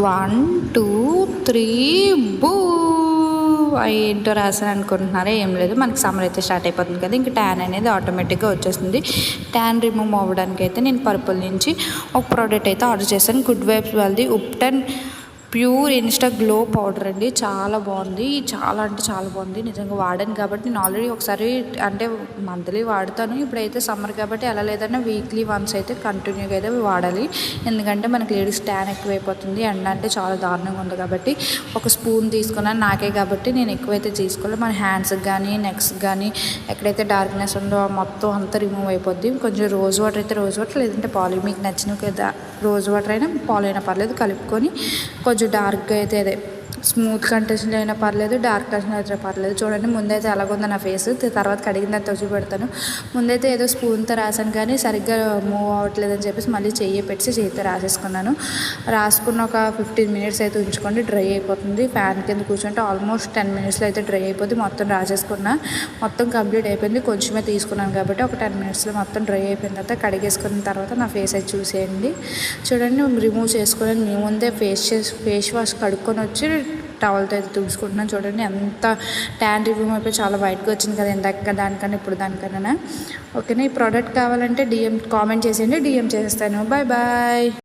1 2 3 బూ ఏంటో రాసాను అనుకుంటున్నారా? ఏం లేదు, మనకి సమ్మర్ అయితే స్టార్ట్ అయిపోతుంది కదా, ఇంక ట్యాన్ అనేది ఆటోమేటిక్గా వచ్చేస్తుంది. ట్యాన్ రిమూవ్ అవ్వడానికి అయితే నేను పర్పుల్ నుంచి ఒక ప్రోడక్ట్ అయితే ఆర్డర్ చేశాను. గుడ్ వైబ్స్ వాళ్ళది ubtan pure Insta glow powder అండి. చాలా బాగుంది, చాలా అంటే చాలా బాగుంది. నిజంగా వాడాను కాబట్టి నేను ఆల్రెడీ ఒకసారి అంటే మంత్లీ వాడతాను. ఇప్పుడైతే సమ్మర్ కాబట్టి ఎలా లేదన్నా వీక్లీ వన్స్ అయితే కంటిన్యూగా అయితే వాడాలి. ఎందుకంటే మనకి లేడీస్ ట్యాన్ ఎక్కువైపోతుంది, ఎండ అంటే చాలా దారుణంగా ఉంది కాబట్టి. ఒక స్పూన్ తీసుకున్నాను నాకే కాబట్టి నేను ఎక్కువైతే తీసుకోవాలి. మన హ్యాండ్స్కి కానీ నెక్స్కి కానీ ఎక్కడైతే డార్క్నెస్ ఉందో మొత్తం అంతా రిమూవ్ అయిపోద్ది. కొంచెం రోజ్ వాటర్ అయితే రోజ్ వాటర్, లేదంటే పాలు, మీకు నచ్చినవి కదా, రోజ్ వాటర్ అయినా పాలు అయినా పర్లేదు, కలుపుకొని కొంచెం డార్క్గా అయితే అదే స్మూత్ కంటెన్షన్ అయినా పర్లేదు, డార్క్ కంటెన్షన్ అయితే పర్లేదు. చూడండి ముందైతే ఎలాగుందో నా ఫేస్, తర్వాత కడిగిన తర్వాత వచ్చి పెడతాను. ముందైతే ఏదో స్పూన్తో రాసాను కానీ సరిగ్గా మూవ్ అవ్వట్లేదని చెప్పేసి మళ్ళీ చెయ్యి పెట్టి చేతితో రాసేసుకున్నాను. రాసుకున్న ఒక 15 మినిట్స్ అయితే ఉంచుకోండి, డ్రై అయిపోతుంది. ఫ్యాన్ కింద కూర్చుంటే ఆల్మోస్ట్ 10 మినిట్స్లో అయితే డ్రై అయిపోతుంది. మొత్తం రాసేసుకున్నా, మొత్తం కంప్లీట్ అయిపోయింది. కొంచెమే తీసుకున్నాను కాబట్టి ఒక 10 మినిట్స్లో మొత్తం డ్రై అయిపోయిన తర్వాత కడిగేసుకున్న తర్వాత నా ఫేస్ అయితే చూసేయండి. చూడండి రిమూవ్ చేసుకుని మీ ముందే ఫేస్ వాష్ కడుక్కొని వచ్చి టవల్తో అయితే తుడుచుకుంటున్నాను. చూడండి ఎంత ట్యాన్ రిమూవ్ అయిపోయి చాలా వైట్గా వచ్చింది కదా, ఇందాక దానికన్నా ఇప్పుడు దానికన్నా. ఓకేనా, ఈ ప్రోడక్ట్ కావాలంటే కామెంట్ చేసేయండి, డిఎం చేసేస్తాను. Bye bye.